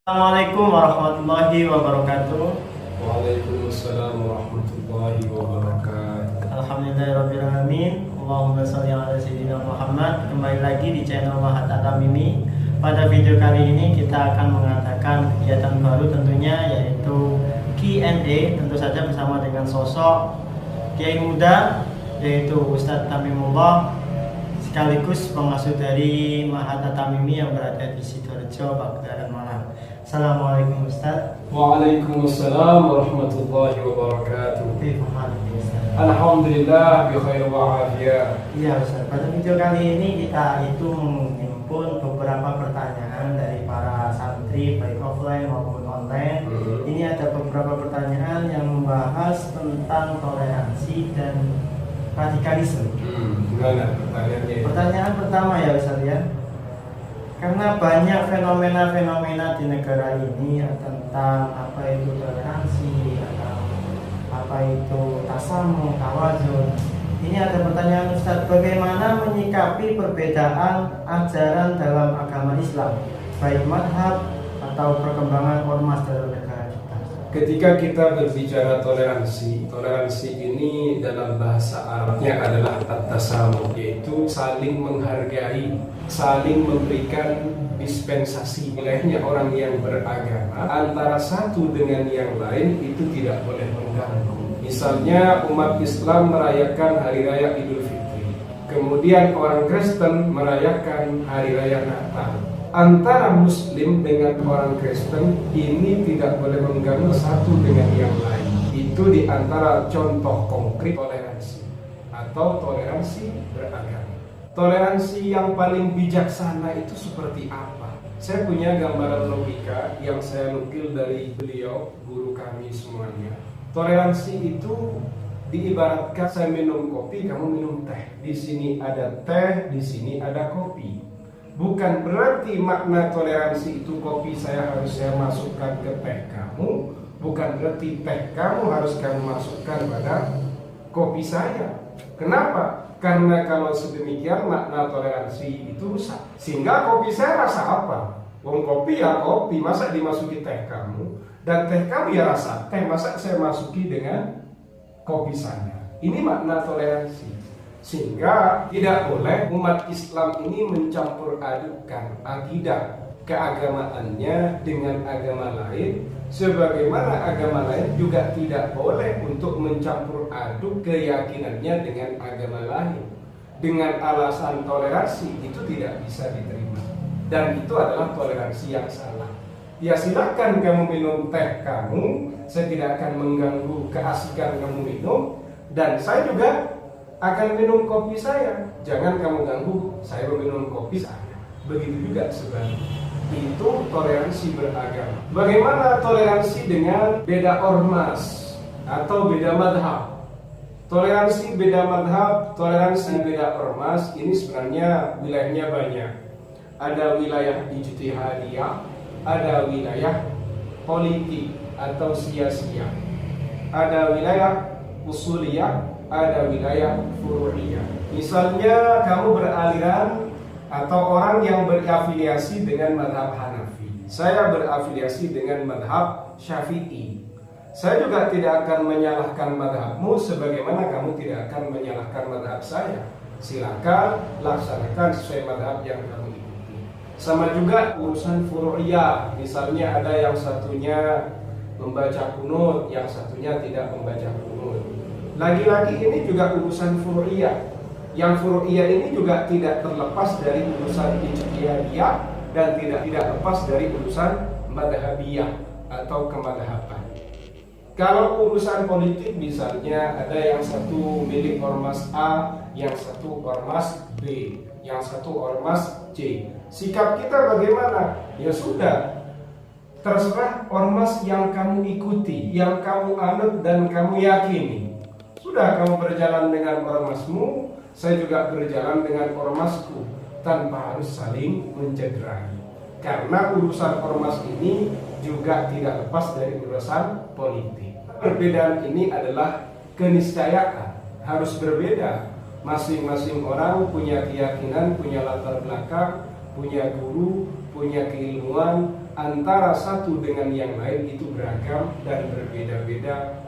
Assalamualaikum warahmatullahi wabarakatuh. Waalaikumsalam warahmatullahi wabarakatuh. Alhamdulillahirrahmanirrahim. Allahumma sholli ala sayyidina Muhammad. Kembali lagi di channel Mahat Tamimi. Pada video kali ini kita akan mengadakan kegiatan baru tentunya, yaitu Q&A. Tentu saja bersama dengan sosok kiai muda, yaitu Ustadz Tamimullah, sekaligus pengasuh dari Mahat Tamimi yang berada di Sidoarjo, Baghdad, Malang. Assalamualaikum Ustaz. Waalaikumsalam warahmatullahi wabarakatuh. Alhamdulillah bi khair wa afiyah. Iya Ustaz, pada video kali ini kita menghimpun beberapa pertanyaan dari para santri baik offline maupun online. Ini ada beberapa pertanyaan yang membahas tentang toleransi dan radikalisme. Gimana pertanyaannya? Pertanyaan pertama ya Ustaz ya. Karena banyak fenomena-fenomena di negara ini tentang apa itu toleransi atau apa itu tasamuh, tawazun. Ini ada pertanyaan Ustaz, bagaimana menyikapi perbedaan ajaran dalam agama Islam, baik madhab atau perkembangan ormas dalam negara kita? Ketika kita berbicara toleransi ini dalam bahasa Arabnya adalah at-tasamuh, yaitu saling menghargai, saling memberikan dispensasi. Wilayahnya orang yang beragama antara satu dengan yang lain itu tidak boleh mengganggu. Misalnya umat Islam merayakan hari raya Idul Fitri, kemudian orang Kristen merayakan hari raya Natal. Antara Muslim dengan orang Kristen ini tidak boleh mengganggu satu dengan yang lain. Itu di antara contoh konkret toleransi atau toleransi beragama. Toleransi yang paling bijaksana itu seperti apa? Saya punya gambaran logika yang saya nukil dari beliau, guru kami semuanya. Toleransi itu diibaratkan saya minum kopi, kamu minum teh. Di sini ada teh, di sini ada kopi. Bukan berarti makna toleransi itu kopi saya masukkan ke teh kamu. Bukan berarti teh kamu harus kamu masukkan pada kopi saya. Kenapa? Karena kalau sedemikian makna toleransi itu rusak. Sehingga kopi saya rasa apa? Wong kopi ya kopi, masa dimasuki teh kamu? Dan teh kamu ya rasa teh, masa saya masuki dengan kopi saya? Ini makna toleransi. Sehingga tidak boleh umat Islam ini mencampur adukan akidah keagamaannya dengan agama lain, sebagaimana agama lain juga tidak boleh untuk mencampur aduk keyakinannya dengan agama lain. Dengan alasan toleransi itu tidak bisa diterima, dan itu adalah toleransi yang salah. Ya silakan kamu minum teh kamu, saya tidak akan mengganggu keasikan kamu minum, dan saya juga akan minum kopi saya. Jangan kamu ganggu saya meminum kopi saya. Begitu juga sebaliknya. Itu toleransi beragama. Bagaimana toleransi dengan beda ormas atau beda madhab? Toleransi beda madhab, toleransi beda ormas ini sebenarnya wilayahnya banyak. Ada wilayah ijtihadiyah, ada wilayah politik atau sia-sia, ada wilayah usuliyah, ada wilayah furu'iyah. Misalnya kamu beraliran atau orang yang berafiliasi dengan madhab Hanafi, saya berafiliasi dengan madhab Syafi'i. Saya juga tidak akan menyalahkan madhabmu sebagaimana kamu tidak akan menyalahkan madhab saya. Silakan laksanakan sesuai madhab yang kamu ikuti. Sama juga urusan furu'iyah. Misalnya ada yang satunya membaca kunut, yang satunya tidak membaca kunut. Lagi-lagi ini juga urusan furu'iyah. Yang furu'iyah ini juga tidak terlepas dari urusan ijtihadiyah dan tidak lepas dari urusan madhabiyah atau kemadhaban. Kalau urusan politik misalnya ada yang satu milik ormas A, yang satu ormas B, yang satu ormas C. Sikap kita bagaimana? Ya sudah, terserah ormas yang kamu ikuti, yang kamu anut dan kamu yakini. Sudah, kamu berjalan dengan ormasmu, saya juga berjalan dengan ormasku, tanpa harus saling mencederai. Karena urusan ormas ini juga tidak lepas dari urusan politik. Perbedaan ini adalah keniscayaan, harus berbeda. Masing-masing orang punya keyakinan, punya latar belakang, punya guru, punya keilmuan, antara satu dengan yang lain itu beragam dan berbeda-beda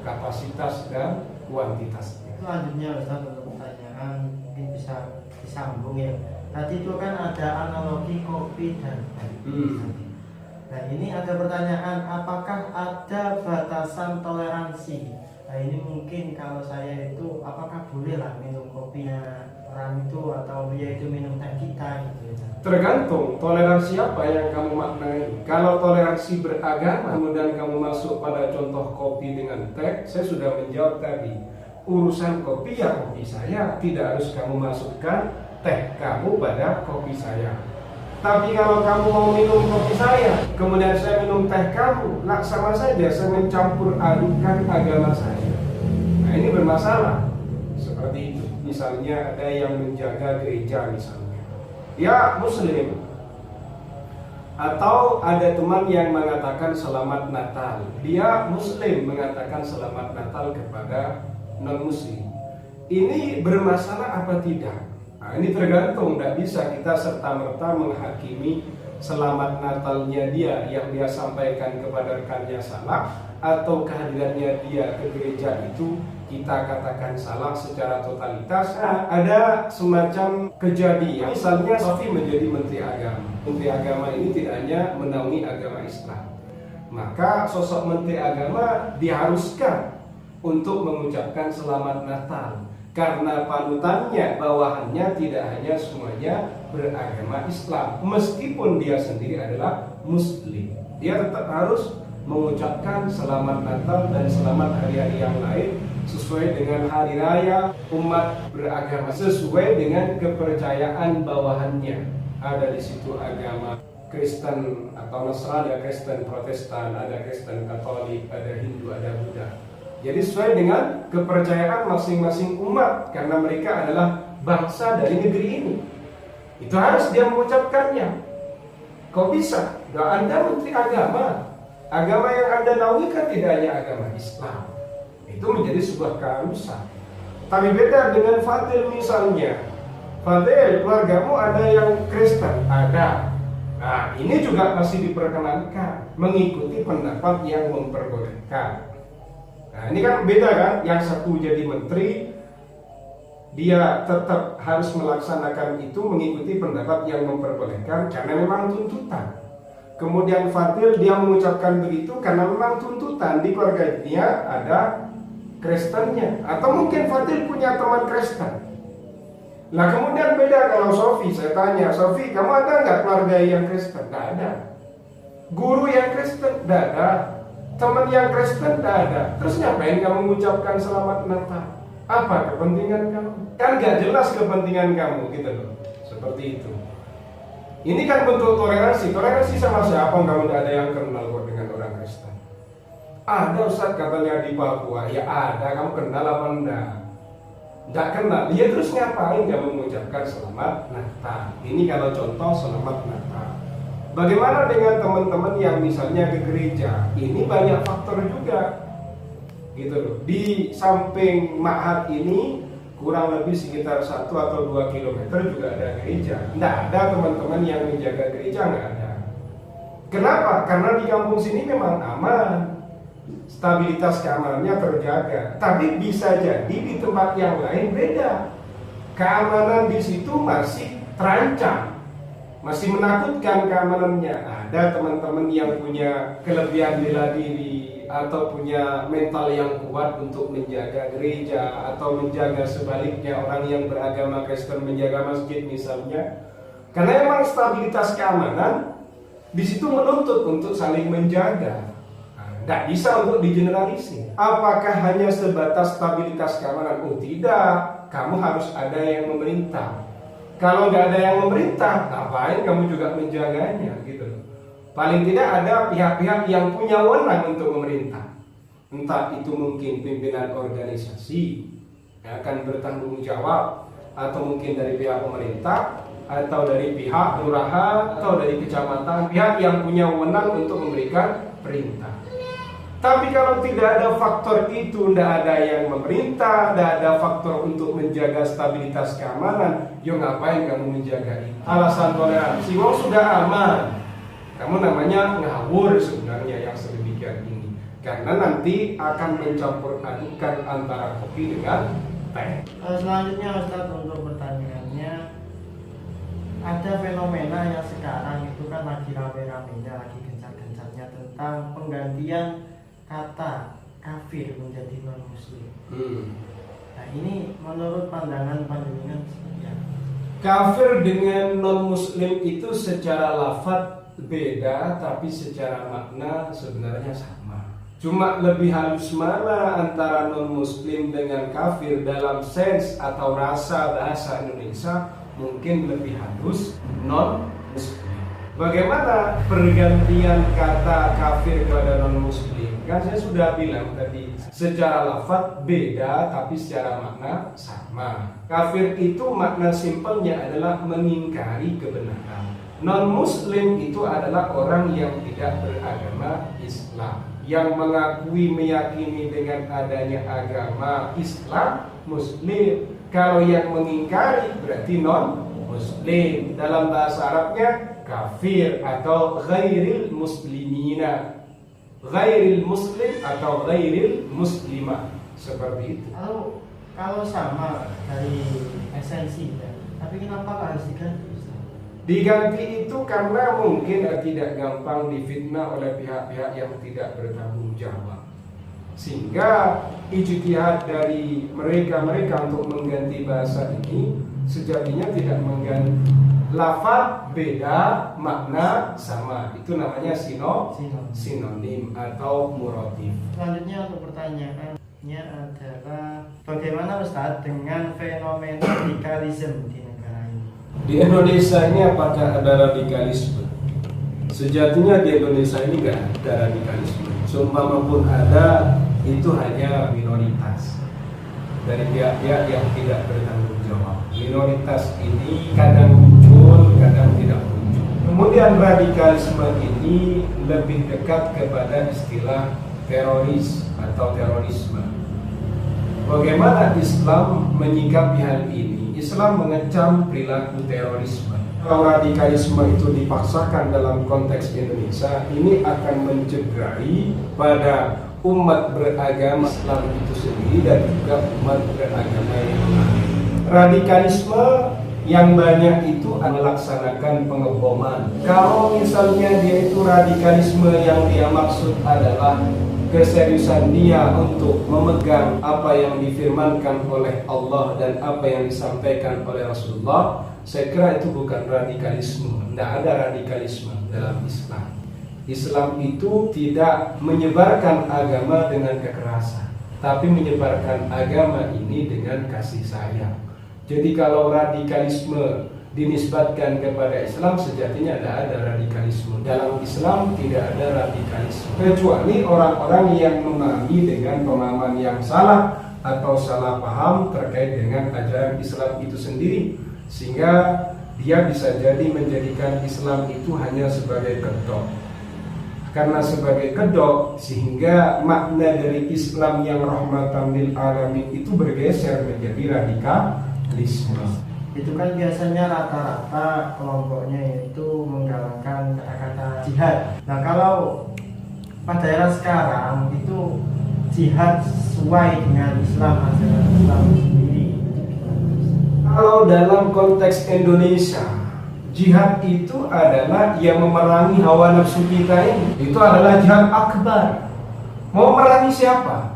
kapasitas dan kuantitasnya. Selanjutnya Ustaz, untuk pertanyaan mungkin bisa disambung ya. Tadi itu kan ada analogi kopi dan teh. Nah ini ada pertanyaan, apakah ada batasan toleransi? Nah ini mungkin kalau saya itu apakah boleh lah minum kopinya orang itu atau dia itu minum teh kita gitu ya. Tergantung toleransi apa yang kamu maknai. Kalau toleransi beragama, kemudian kamu masuk pada contoh kopi dengan teh, saya sudah menjawab tadi. Urusan kopi ya kopi saya, tidak harus kamu masukkan teh kamu pada kopi saya. Tapi kalau kamu mau minum kopi saya, kemudian saya minum teh kamu, sama saja saya mencampur adukan agama saya. Nah ini bermasalah. Seperti itu. Misalnya ada yang menjaga gereja misalnya, ya muslim. Atau ada teman yang mengatakan selamat Natal, dia muslim mengatakan selamat Natal kepada non-muslim. Ini bermasalah apa tidak? Nah, ini tergantung, tidak bisa kita serta-merta menghakimi selamat Natalnya dia yang dia sampaikan kepada rekannya salah, atau kehadirannya dia ke gereja itu kita katakan salah secara totalitas. Nah, ada semacam kejadian, misalnya Sofi menjadi Menteri Agama. Menteri Agama ini tidak hanya menaungi agama Islam, maka sosok Menteri Agama diharuskan untuk mengucapkan selamat Natal, karena panutannya, bawahannya tidak hanya semuanya beragama Islam. Meskipun dia sendiri adalah muslim, dia tetap harus mengucapkan selamat Natal dan selamat hari-hari yang lain sesuai dengan hari raya umat beragama, sesuai dengan kepercayaan bawahannya. Ada di situ agama Kristen atau Nasrani, ada Kristen Protestan, ada Kristen Katolik, ada Hindu, ada Buddha. Jadi sesuai dengan kepercayaan masing-masing umat, karena mereka adalah bangsa dari negeri ini. Itu harus dia mengucapkannya. Kok bisa? Anda Menteri Agama. Agama yang Anda naungi kan tidak hanya agama Islam. Itu menjadi sebuah keharusan. Tapi beda dengan Fadil misalnya. Fadil, keluargamu ada yang Kristen? Ada. Nah, ini juga masih diperkenankan, mengikuti pendapat yang memperbolehkan. Nah ini kan beda kan, yang satu jadi menteri, dia tetap harus melaksanakan itu, mengikuti pendapat yang memperbolehkan karena memang tuntutan. Kemudian Fadil dia mengucapkan begitu karena memang tuntutan, di keluarga dia ada Kristennya, atau mungkin Fadil punya teman Kristen. Nah kemudian beda kalau Sofi, saya tanya, Sofi kamu ada nggak keluarga yang Kristen? Nggak ada. Guru yang Kristen? Nggak ada. Teman yang Kristen tidak ada. Terus ngapain kamu mengucapkan selamat Natal? Apa kepentingan kamu? Kan gak jelas kepentingan kamu gitu loh. Seperti itu. Ini kan bentuk toleransi. Toleransi sama siapa? Kamu tidak ada yang kenal kok dengan orang Kristen. Ada Ustaz katanya di Papua. Ya ada, kamu kenal apa enggak? Enggak kenal. Ya terus ngapain kamu mengucapkan selamat Natal? Ini kalau contoh selamat Natal. Bagaimana dengan teman-teman yang misalnya ke gereja? Ini banyak faktor juga, gitu loh. Di samping ma'had ini kurang lebih sekitar 1 atau 2 kilometer juga ada gereja. Nggak ada teman-teman yang menjaga gereja, nggak ada. Kenapa? Karena di kampung sini memang aman, stabilitas keamanannya terjaga. Tapi bisa jadi di tempat yang lain beda. Keamanan di situ masih terancam, masih menakutkan keamanannya. Ada teman-teman yang punya kelebihan bela diri atau punya mental yang kuat untuk menjaga gereja, atau menjaga sebaliknya orang yang beragama Kristen menjaga masjid misalnya. Karena memang stabilitas keamanan di situ menuntut untuk saling menjaga. Tidak bisa untuk digeneralisir. Apakah hanya sebatas stabilitas keamanan? Oh tidak, kamu harus ada yang memerintah. Kalau nggak ada yang memerintah, ngapain kamu juga menjaganya gitu loh. Paling tidak ada pihak-pihak yang punya wewenang untuk memerintah. Entah itu mungkin pimpinan organisasi yang akan bertanggung jawab, atau mungkin dari pihak pemerintah, atau dari pihak lurahan, atau dari kecamatan, pihak yang punya wewenang untuk memberikan perintah. Tapi kalau tidak ada faktor itu, tidak ada yang memerintah, tidak ada faktor untuk menjaga stabilitas keamanan, yo ngapain kamu menjaga itu? Alasan toleransi, wong sudah aman. Kamu namanya ngawur sebenarnya yang sedemikian ini. Karena nanti akan mencampur adukan antara kopi dengan teh. Selanjutnya Ustaz, untuk pertanyaannya, ada fenomena yang sekarang itu kan lagi rame-ramenya, lagi gencar-gencarnya tentang penggantian kata kafir menjadi non muslim. Nah ini menurut pandangan panjenengan seperti apa? Kafir dengan non muslim itu secara lafaz beda, tapi secara makna sebenarnya sama. Cuma lebih halus mana antara non muslim dengan kafir dalam sense atau rasa bahasa Indonesia, mungkin lebih halus non muslim. Bagaimana pergantian kata kafir kepada non muslim? Kan saya sudah bilang tadi, secara lafaz beda tapi secara makna sama. Kafir itu makna simpelnya adalah mengingkari kebenaran. Non muslim itu adalah orang yang tidak beragama Islam, yang mengakui meyakini dengan adanya agama Islam muslim. Kalau yang mengingkari berarti non muslim. Dalam bahasa Arabnya kafir atau ghairil muslimina, ghairil muslim atau ghairil muslimah, seperti itu. Kalau sama dari esensi ya, tapi kenapa harus diganti? Diganti itu karena mungkin tidak gampang difitnah oleh pihak-pihak yang tidak bertanggung jawab, sehingga ijtihad dari mereka untuk mengganti bahasa ini sejatinya tidak mengganti. Lafaz beda, makna sama. Itu namanya sinonim atau muratif. Selanjutnya untuk pertanyaannya adalah, bagaimana Ustaz dengan fenomena radikalisme di negara ini? Di Indonesia ini apakah ada radikalisme? Sejatinya di Indonesia ini nggak ada radikalisme. Seumpama pun ada, itu hanya minoritas dari pihak-pihak yang tidak bertanggung jawab. Minoritas ini kadang muncul, kadang tidak muncul. Kemudian radikalisme ini lebih dekat kepada istilah teroris atau terorisme. Bagaimana Islam menyikapi hal ini? Islam mengecam perilaku terorisme. Kalau radikalisme itu dipaksakan dalam konteks Indonesia, ini akan mencederai pada umat beragama Islam itu sendiri dan juga umat beragama yang lain. Radikalisme yang banyak itu melaksanakan pengeboman. Kalau misalnya dia itu radikalisme yang dia maksud adalah keseriusan dia untuk memegang apa yang difirmankan oleh Allah dan apa yang disampaikan oleh Rasulullah, saya kira itu bukan radikalisme. Tidak ada radikalisme dalam Islam. Islam itu tidak menyebarkan agama dengan kekerasan, tapi menyebarkan agama ini dengan kasih sayang. Jadi kalau radikalisme dinisbatkan kepada Islam, sejatinya tidak ada radikalisme. Dalam Islam tidak ada radikalisme, kecuali orang-orang yang memahami dengan pemahaman yang salah atau salah paham terkait dengan ajaran Islam itu sendiri, sehingga dia bisa jadi menjadikan Islam itu hanya sebagai kedok. Karena sebagai kedok, sehingga makna dari Islam yang rahmatan lil alamin itu bergeser menjadi radikalisme. Itu kan biasanya rata-rata kelompoknya itu menggalakkan kata-kata jihad. Nah kalau pada era sekarang itu jihad sesuai dengan Islam, ajaran Islam sendiri. Kalau dalam konteks Indonesia, jihad itu adalah yang memerangi hawa nafsu kita ini. Itu adalah jihad akbar. Mau memerangi siapa?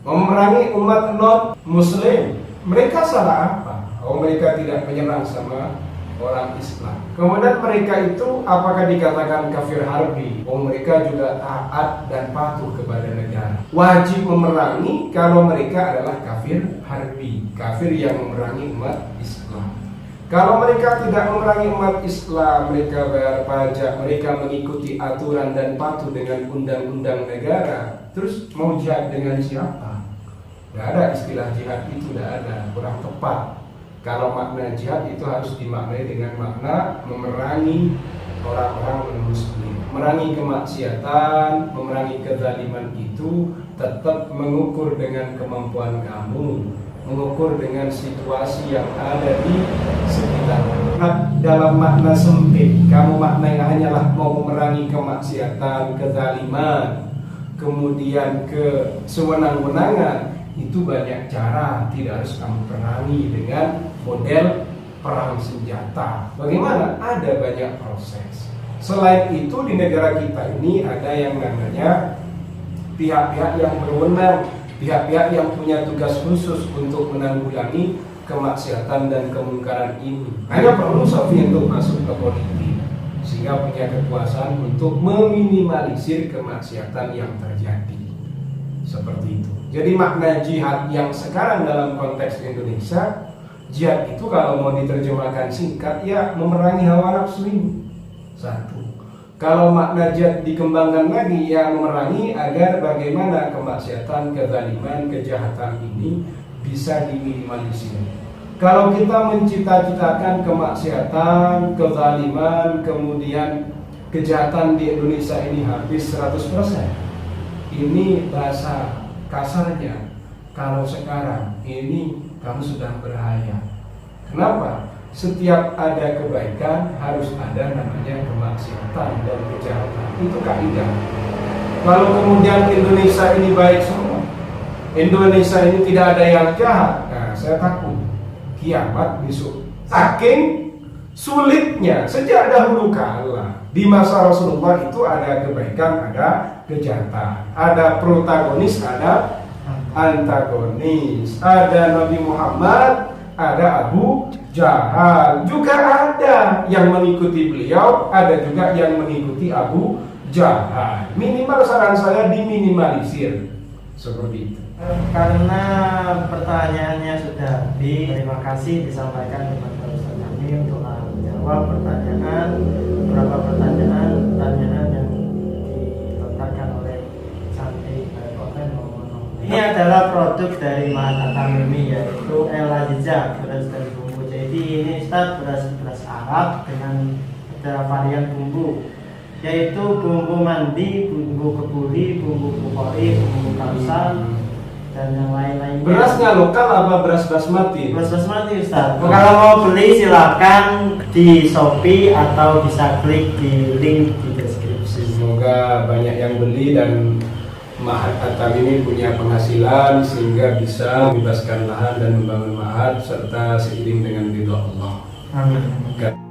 Mau memerangi umat non muslim. Mereka salah apa? Oh, mereka tidak menyerang sama orang Islam. Kemudian mereka itu apakah dikatakan kafir harbi? Oh, mereka juga taat dan patuh kepada negara. Wajib memerangi kalau mereka adalah kafir harbi, kafir yang memerangi umat Islam. Kalau mereka tidak memerangi umat Islam, mereka bayar pajak, mereka mengikuti aturan dan patuh dengan undang-undang negara, terus mau jihad dengan siapa? Tidak ada istilah jihad itu, tidak ada, kurang tepat. Kalau makna jihad itu harus dimaknai dengan makna memerangi orang-orang non-muslim. Memerangi kemaksiatan, memerangi kezaliman itu tetap mengukur dengan kemampuan kamu, mengukur dengan situasi yang ada di sekitar. Dalam makna sempit, kamu maknanya hanyalah mau memerangi kemaksiatan, kezaliman, kemudian ke sewenang-wenangan, itu banyak cara, tidak harus kamu perangi dengan model perang senjata. Bagaimana? Ada banyak proses. Selain itu di negara kita ini ada yang namanya pihak-pihak yang berwenang, pihak-pihak yang punya tugas khusus untuk menanggulangi kemaksiatan dan kemungkaran ini. Hanya perlu Sofi untuk masuk ke politik, sehingga punya kekuasaan untuk meminimalisir kemaksiatan yang terjadi. Seperti itu. Jadi makna jihad yang sekarang dalam konteks Indonesia, jihad itu kalau mau diterjemahkan singkat, ya memerangi hawa nafsu ini. Satu. Kalau makna jihad dikembangkan lagi, yang memerangi agar bagaimana kemaksiatan, kezaliman, kejahatan ini bisa diminimalisir. Kalau kita mencita-citakan kemaksiatan, kezaliman, kemudian kejahatan di Indonesia ini habis 100%, ini bahasa kasarnya, kalau sekarang ini kamu sudah berbahaya. Kenapa? Setiap ada kebaikan harus ada namanya kemaksiatan dan kejahatan. Itu kaidah. Kalau kemudian Indonesia ini baik semua, Indonesia ini tidak ada yang jahat, nah saya takut kiamat besok. Saking sulitnya sejak dahulu kala di masa Rasulullah itu ada kebaikan, ada kejahatan, ada protagonis, ada antagonis, ada Nabi Muhammad, ada Abu Jahal, juga ada yang mengikuti beliau, ada juga yang mengikuti Abu Jahal. Minimal saran saya diminimalisir seperti itu. Karena pertanyaannya sudah habis, terima kasih disampaikan kepada Ustaz kami untuk menjawab pertanyaan, beberapa pertanyaan yang dilontarkan oleh santri konten Momono. Ini adalah produk dari Mahat At-Tamimi, yaitu El Azizah, beras dari bumbu. Jadi ini Ustaz beras Arab dengan ada varian bumbu, yaitu bumbu mandi, bumbu kebuli, bumbu bukhori, bumbu kamsal, dan yang lain-lainnya. Berasnya lokal apa beras basmati? Beras basmati Ustaz. Kalau mau beli silakan di Shopee atau bisa klik di link di deskripsi. Semoga banyak yang beli dan Mahat At-Tamimi punya penghasilan sehingga bisa membebaskan lahan dan membangun mahat serta seiring dengan ridho Allah. Amin.